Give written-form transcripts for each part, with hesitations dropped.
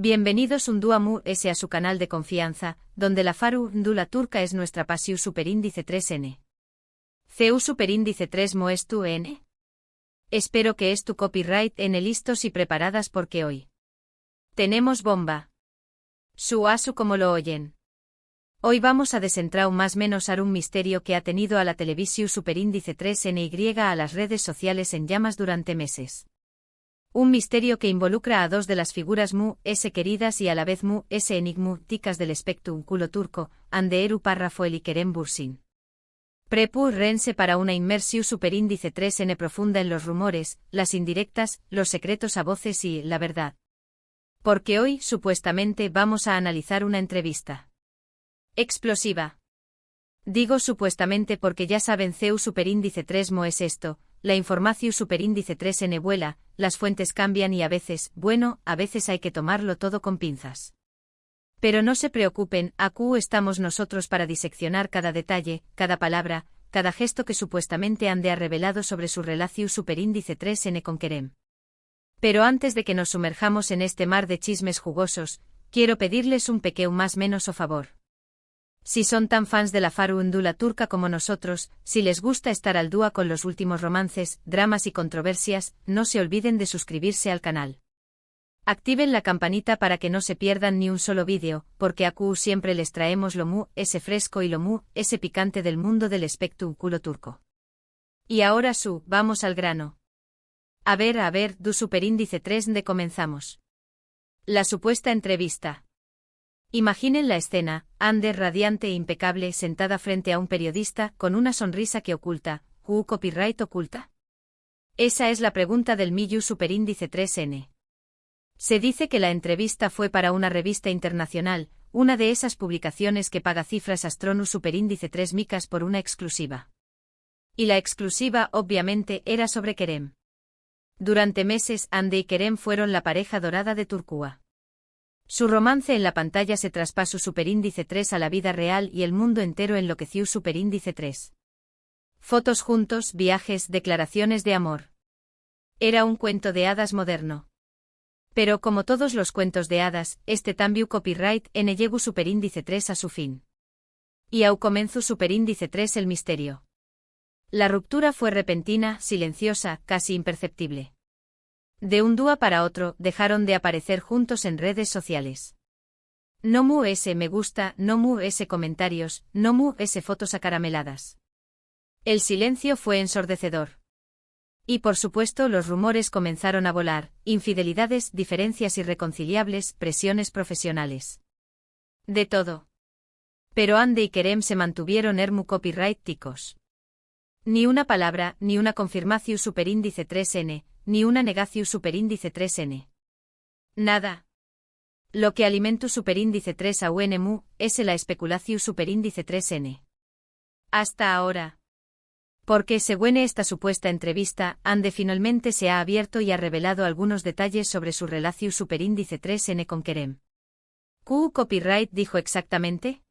Bienvenidos un dua mu s a su canal de confianza, donde la faru ndula turca es nuestra pasiu superíndice 3n. CU superíndice 3 mo es tu n. Espero que es tu copyright n listos y preparadas porque hoy tenemos bomba. Su asu como lo oyen. Hoy vamos a desentrar más menos a un misterio que ha tenido a la televisión superíndice 3ny a las redes sociales en llamas durante meses. Un misterio que involucra a dos de las figuras mu s queridas y a la vez mu s enigmáticas del espectrum culo turco, Anderu párrafo el Kerem Bürsin. Prepur rense para una inmersión superíndice 3n profunda en los rumores, las indirectas, los secretos a voces y la verdad. Porque hoy, supuestamente, vamos a analizar una entrevista explosiva. Digo supuestamente porque ya saben CU superíndice 3 mo es esto. La información superíndice 3n vuela, las fuentes cambian y a veces, a veces hay que tomarlo todo con pinzas. Pero no se preocupen, aquí estamos nosotros para diseccionar cada detalle, cada palabra, cada gesto que supuestamente Ande ha revelado sobre su relación superíndice 3n con Kerem. Pero antes de que nos sumerjamos en este mar de chismes jugosos, quiero pedirles un pequeño más menos o favor. Si son tan fans de la farándula turca como nosotros, si les gusta estar al día con los últimos romances, dramas y controversias, no se olviden de suscribirse al canal. Activen la campanita para que no se pierdan ni un solo vídeo, porque aquí siempre les traemos lo mu ese fresco y lo mu ese picante del mundo del espectrum culo turco. Y ahora vamos al grano. A ver, du superíndice 3 de comenzamos. La supuesta entrevista. Imaginen la escena, Ander radiante e impecable sentada frente a un periodista con una sonrisa que oculta, copyright oculta? Esa es la pregunta del Miyu superíndice 3n. Se dice que la entrevista fue para una revista internacional, una de esas publicaciones que paga cifras astronus superíndice 3 micas por una exclusiva. Y la exclusiva, obviamente, era sobre Kerem. Durante meses, Ande y Kerem fueron la pareja dorada de Turquía. Su romance en la pantalla se traspasó superíndice 3 a la vida real y el mundo entero enloqueció superíndice 3. Fotos juntos, viajes, declaraciones de amor. Era un cuento de hadas moderno. Pero como todos los cuentos de hadas, este también copyright n llegó superíndice 3 a su fin. Y au comenzó superíndice 3 el misterio. La ruptura fue repentina, silenciosa, casi imperceptible. De un día para otro, dejaron de aparecer juntos en redes sociales. No mu ese me gusta, no mu ese comentarios, no mu ese fotos acarameladas. El silencio fue ensordecedor. Y por supuesto los rumores comenzaron a volar, infidelidades, diferencias irreconciliables, presiones profesionales. De todo. Pero Ande y Kerem se mantuvieron ermu copyright ticos. Ni una palabra, ni una confirmación superíndice 3n, ni una negación superíndice 3n. Nada. Lo que alimentu superíndice 3 a UNMU, es la especulación superíndice 3n. Hasta ahora. Porque según esta supuesta entrevista, Ande finalmente se ha abierto y ha revelado algunos detalles sobre su relación superíndice 3n con Kerem. ¿Q copyright dijo exactamente?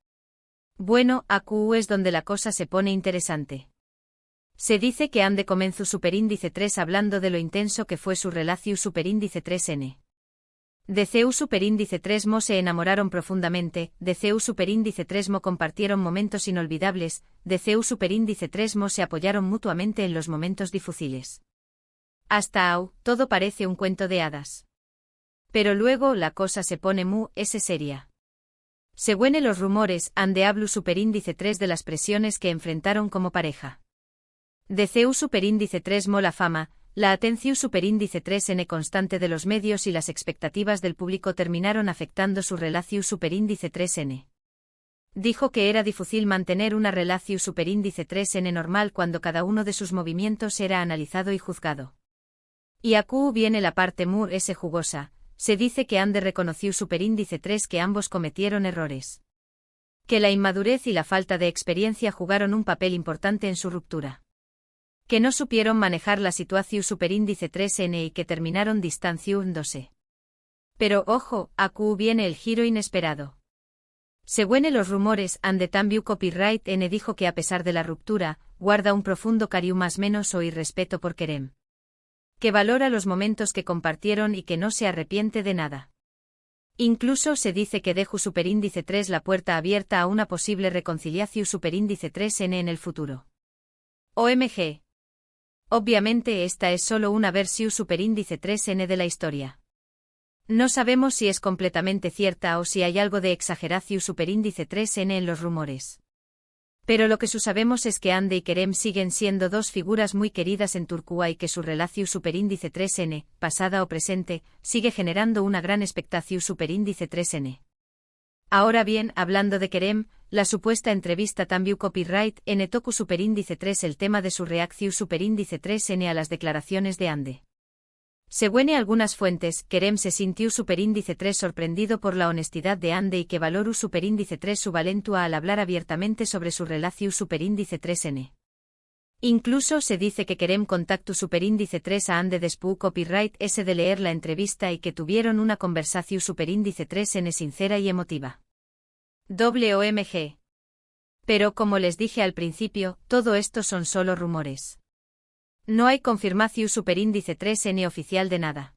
Bueno, aquí es donde la cosa se pone interesante. Se dice que Ande comenzó superíndice 3 hablando de lo intenso que fue su relación superíndice 3n. De CU superíndice 3 mo se enamoraron profundamente, de CU superíndice 3 mo compartieron momentos inolvidables, de CU superíndice 3 mo se apoyaron mutuamente en los momentos difíciles. Hasta todo parece un cuento de hadas. Pero luego la cosa se pone seria. Según los rumores, Ande habló superíndice 3 de las presiones que enfrentaron como pareja. De CU superíndice 3 mo la fama, la atención superíndice 3n constante de los medios y las expectativas del público terminaron afectando su relación superíndice 3n. Dijo que era difícil mantener una relación superíndice 3n normal cuando cada uno de sus movimientos era analizado y juzgado. Y aquí viene la parte ese jugosa, se dice que Ande reconoció superíndice 3 que ambos cometieron errores. Que la inmadurez y la falta de experiencia jugaron un papel importante en su ruptura. Que no supieron manejar la situación superíndice 3n y que terminaron distanciándose. Pero ojo, aquí viene el giro inesperado. Según los rumores, Ande también copyright n dijo que a pesar de la ruptura, guarda un profundo cariño más menos o irrespeto por Kerem. Que valora los momentos que compartieron y que no se arrepiente de nada. Incluso se dice que deja superíndice 3 la puerta abierta a una posible reconciliación superíndice 3n en el futuro. OMG. Obviamente esta es solo una versión superíndice 3n de la historia. No sabemos si es completamente cierta o si hay algo de exageración superíndice 3n en los rumores. Pero lo que sabemos es que Hande y Kerem siguen siendo dos figuras muy queridas en Turquía y que su relación superíndice 3n, pasada o presente, sigue generando una gran expectación superíndice 3n. Ahora bien, hablando de Kerem, la supuesta entrevista también copyright en Toku superíndice 3 el tema de su reacción superíndice 3n a las declaraciones de Hande. Según algunas fuentes, Kerem se sintió superíndice 3 sorprendido por la honestidad de Hande y que valoró superíndice 3 su valentua al hablar abiertamente sobre su relación superíndice 3n. Incluso se dice que Kerem contactó superíndice 3 a Hande después copyright ese de leer la entrevista y que tuvieron una conversación superíndice 3n sincera y emotiva. WOMG. Pero como les dije al principio, todo esto son solo rumores. No hay confirmación superíndice 3n oficial de nada.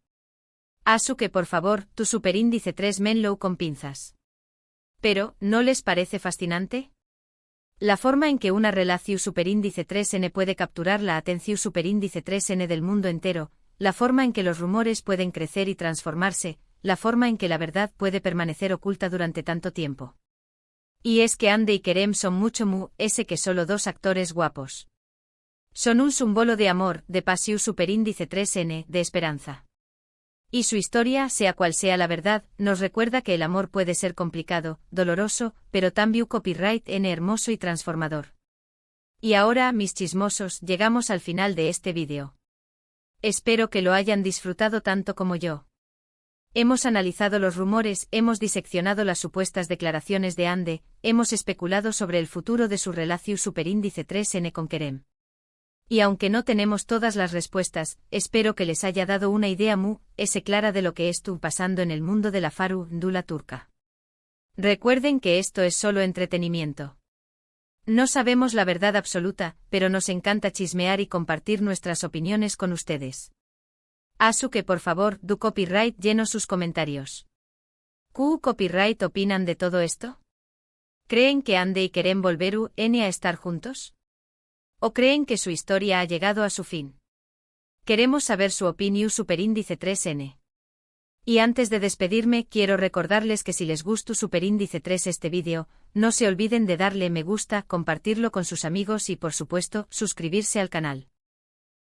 Asu que por favor, tu superíndice 3 menlo con pinzas. Pero, ¿no les parece fascinante? La forma en que una relación superíndice 3n puede capturar la atención superíndice 3n del mundo entero, la forma en que los rumores pueden crecer y transformarse, la forma en que la verdad puede permanecer oculta durante tanto tiempo. Y es que Hande y Kerem son mucho ese que solo dos actores guapos. Son un símbolo de amor, de pasión superíndice 3n, de esperanza. Y su historia, sea cual sea la verdad, nos recuerda que el amor puede ser complicado, doloroso, pero también copyright n hermoso y transformador. Y ahora, mis chismosos, llegamos al final de este vídeo. Espero que lo hayan disfrutado tanto como yo. Hemos analizado los rumores, hemos diseccionado las supuestas declaraciones de Hande, hemos especulado sobre el futuro de su relación superíndice 3n con Kerem. Y aunque no tenemos todas las respuestas, espero que les haya dado una idea clara de lo que estuvo pasando en el mundo de la farándula turca. Recuerden que esto es solo entretenimiento. No sabemos la verdad absoluta, pero nos encanta chismear y compartir nuestras opiniones con ustedes. Asu que por favor, du copyright lleno sus comentarios. ¿Qué copyright opinan de todo esto? ¿Creen que Hande y Kerem volveru a estar juntos? ¿O creen que su historia ha llegado a su fin? Queremos saber su opinión superíndice 3n. Y antes de despedirme, quiero recordarles que si les gustó superíndice 3 este vídeo, no se olviden de darle me gusta, compartirlo con sus amigos y por supuesto, suscribirse al canal.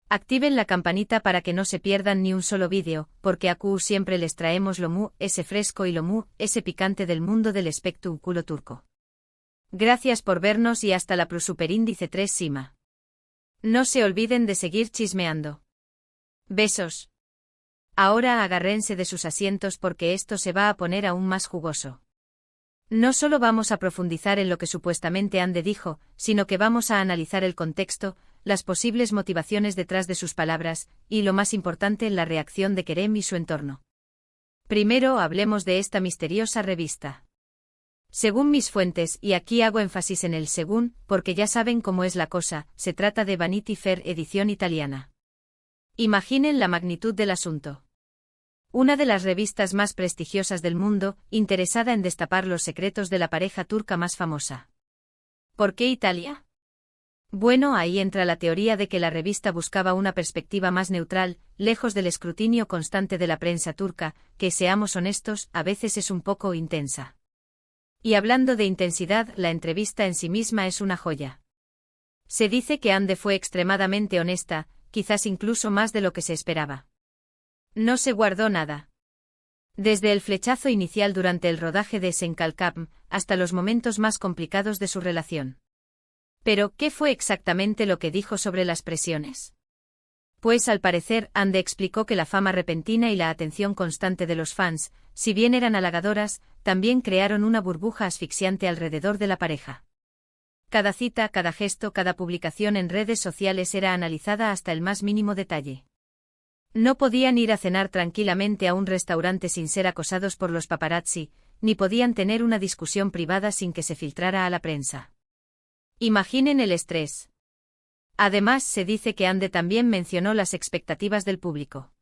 Activen la campanita para que no se pierdan ni un solo vídeo, porque aquí siempre les traemos lo ese fresco y lo ese picante del mundo del espectáculo turco. Gracias por vernos y hasta la superíndice 3 Sima. No se olviden de seguir chismeando. Besos. Ahora agárrense de sus asientos porque esto se va a poner aún más jugoso. No solo vamos a profundizar en lo que supuestamente Hande dijo, sino que vamos a analizar el contexto, las posibles motivaciones detrás de sus palabras, y lo más importante, la reacción de Kerem y su entorno. Primero hablemos de esta misteriosa revista. Según mis fuentes, y aquí hago énfasis en el según, porque ya saben cómo es la cosa, se trata de Vanity Fair edición italiana. Imaginen la magnitud del asunto. Una de las revistas más prestigiosas del mundo, interesada en destapar los secretos de la pareja turca más famosa. ¿Por qué Italia? Bueno, ahí entra la teoría de que la revista buscaba una perspectiva más neutral, lejos del escrutinio constante de la prensa turca, que seamos honestos, a veces es un poco intensa. Y hablando de intensidad, la entrevista en sí misma es una joya. Se dice que Hande fue extremadamente honesta, quizás incluso más de lo que se esperaba. No se guardó nada. Desde el flechazo inicial durante el rodaje de Senkalkam, hasta los momentos más complicados de su relación. Pero, ¿qué fue exactamente lo que dijo sobre las presiones? Pues al parecer, Hande explicó que la fama repentina y la atención constante de los fans, si bien eran halagadoras, también crearon una burbuja asfixiante alrededor de la pareja. Cada cita, cada gesto, cada publicación en redes sociales era analizada hasta el más mínimo detalle. No podían ir a cenar tranquilamente a un restaurante sin ser acosados por los paparazzi, ni podían tener una discusión privada sin que se filtrara a la prensa. Imaginen el estrés. Además, se dice que Hande también mencionó las expectativas del público.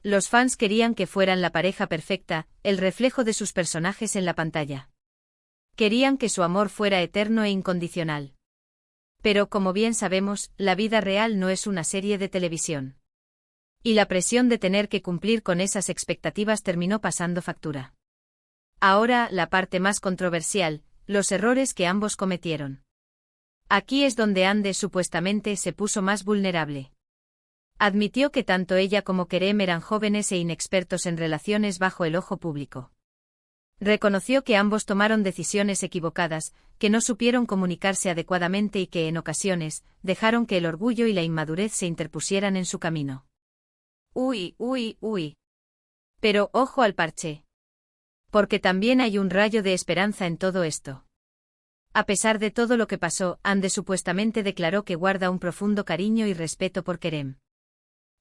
Los fans querían que fueran la pareja perfecta, el reflejo de sus personajes en la pantalla. Querían que su amor fuera eterno e incondicional. Pero como bien sabemos, la vida real no es una serie de televisión. Y la presión de tener que cumplir con esas expectativas terminó pasando factura. Ahora, la parte más controversial, los errores que ambos cometieron. Aquí es donde Ande supuestamente se puso más vulnerable. Admitió que tanto ella como Kerem eran jóvenes e inexpertos en relaciones bajo el ojo público. Reconoció que ambos tomaron decisiones equivocadas, que no supieron comunicarse adecuadamente y que, en ocasiones, dejaron que el orgullo y la inmadurez se interpusieran en su camino. Uy. Pero ojo al parche. Porque también hay un rayo de esperanza en todo esto. A pesar de todo lo que pasó, Ande supuestamente declaró que guarda un profundo cariño y respeto por Kerem.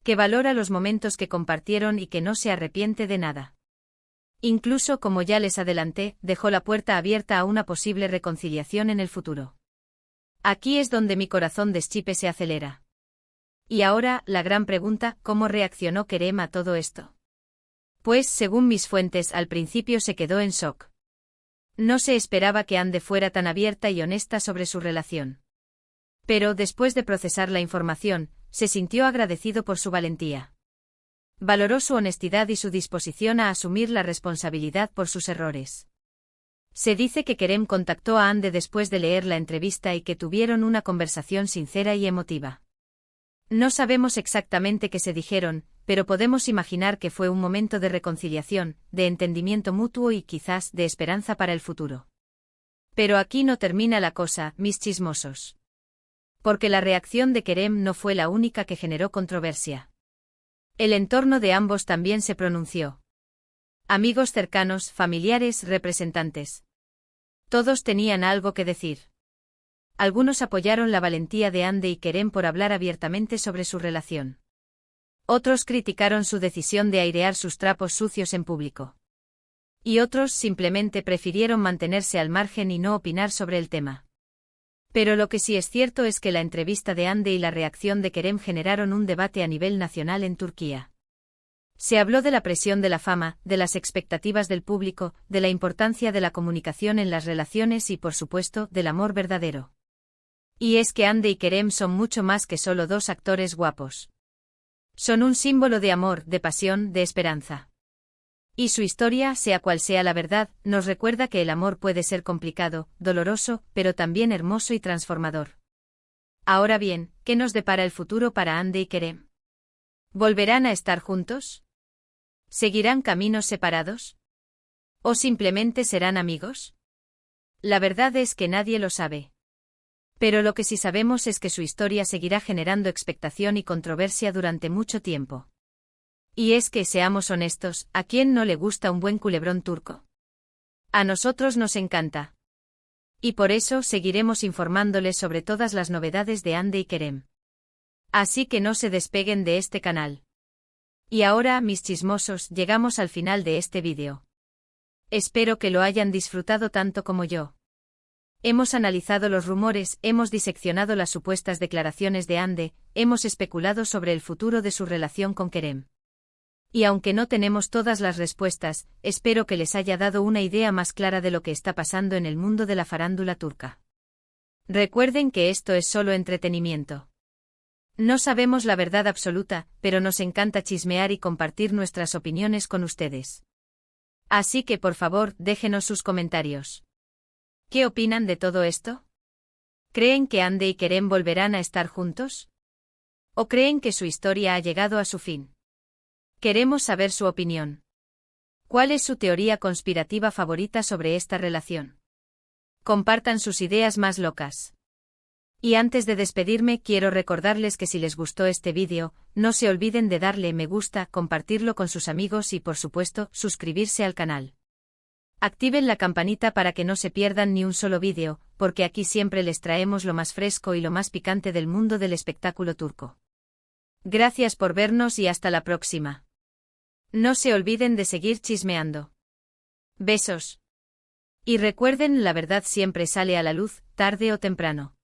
Que valora los momentos que compartieron y que no se arrepiente de nada. Incluso, como ya les adelanté, dejó la puerta abierta a una posible reconciliación en el futuro. Aquí es donde mi corazón de Chipe se acelera. Y ahora, la gran pregunta, ¿cómo reaccionó Kerem a todo esto? Pues, según mis fuentes, al principio se quedó en shock. No se esperaba que Ande fuera tan abierta y honesta sobre su relación. Pero, después de procesar la información, se sintió agradecido por su valentía. Valoró su honestidad y su disposición a asumir la responsabilidad por sus errores. Se dice que Kerem contactó a Ande después de leer la entrevista y que tuvieron una conversación sincera y emotiva. No sabemos exactamente qué se dijeron, pero podemos imaginar que fue un momento de reconciliación, de entendimiento mutuo y quizás de esperanza para el futuro. Pero aquí no termina la cosa, mis chismosos. Porque la reacción de Kerem no fue la única que generó controversia. El entorno de ambos también se pronunció. Amigos cercanos, familiares, representantes. Todos tenían algo que decir. Algunos apoyaron la valentía de Ande y Kerem por hablar abiertamente sobre su relación. Otros criticaron su decisión de airear sus trapos sucios en público. Y otros simplemente prefirieron mantenerse al margen y no opinar sobre el tema. Pero lo que sí es cierto es que la entrevista de Ande y la reacción de Kerem generaron un debate a nivel nacional en Turquía. Se habló de la presión de la fama, de las expectativas del público, de la importancia de la comunicación en las relaciones y, por supuesto, del amor verdadero. Y es que Ande y Kerem son mucho más que solo dos actores guapos. Son un símbolo de amor, de pasión, de esperanza. Y su historia, sea cual sea la verdad, nos recuerda que el amor puede ser complicado, doloroso, pero también hermoso y transformador. Ahora bien, ¿qué nos depara el futuro para Ande y Kerem? ¿Volverán a estar juntos? ¿Seguirán caminos separados? ¿O simplemente serán amigos? La verdad es que nadie lo sabe. Pero lo que sí sabemos es que su historia seguirá generando expectación y controversia durante mucho tiempo. Y es que, seamos honestos, ¿a quién no le gusta un buen culebrón turco? A nosotros nos encanta. Y por eso seguiremos informándoles sobre todas las novedades de Ande y Kerem. Así que no se despeguen de este canal. Y ahora, mis chismosos, llegamos al final de este vídeo. Espero que lo hayan disfrutado tanto como yo. Hemos analizado los rumores, hemos diseccionado las supuestas declaraciones de Ande, hemos especulado sobre el futuro de su relación con Kerem. Y aunque no tenemos todas las respuestas, espero que les haya dado una idea más clara de lo que está pasando en el mundo de la farándula turca. Recuerden que esto es solo entretenimiento. No sabemos la verdad absoluta, pero nos encanta chismear y compartir nuestras opiniones con ustedes. Así que por favor, déjenos sus comentarios. ¿Qué opinan de todo esto? ¿Creen que Ande y Kerem volverán a estar juntos? ¿O creen que su historia ha llegado a su fin? Queremos saber su opinión. ¿Cuál es su teoría conspirativa favorita sobre esta relación? Compartan sus ideas más locas. Y antes de despedirme, quiero recordarles que si les gustó este vídeo, no se olviden de darle me gusta, compartirlo con sus amigos y, por supuesto, suscribirse al canal. Activen la campanita para que no se pierdan ni un solo vídeo, porque aquí siempre les traemos lo más fresco y lo más picante del mundo del espectáculo turco. Gracias por vernos y hasta la próxima. No se olviden de seguir chismeando. Besos. Y recuerden, la verdad siempre sale a la luz, tarde o temprano.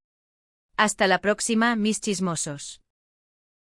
Hasta la próxima, mis chismosos.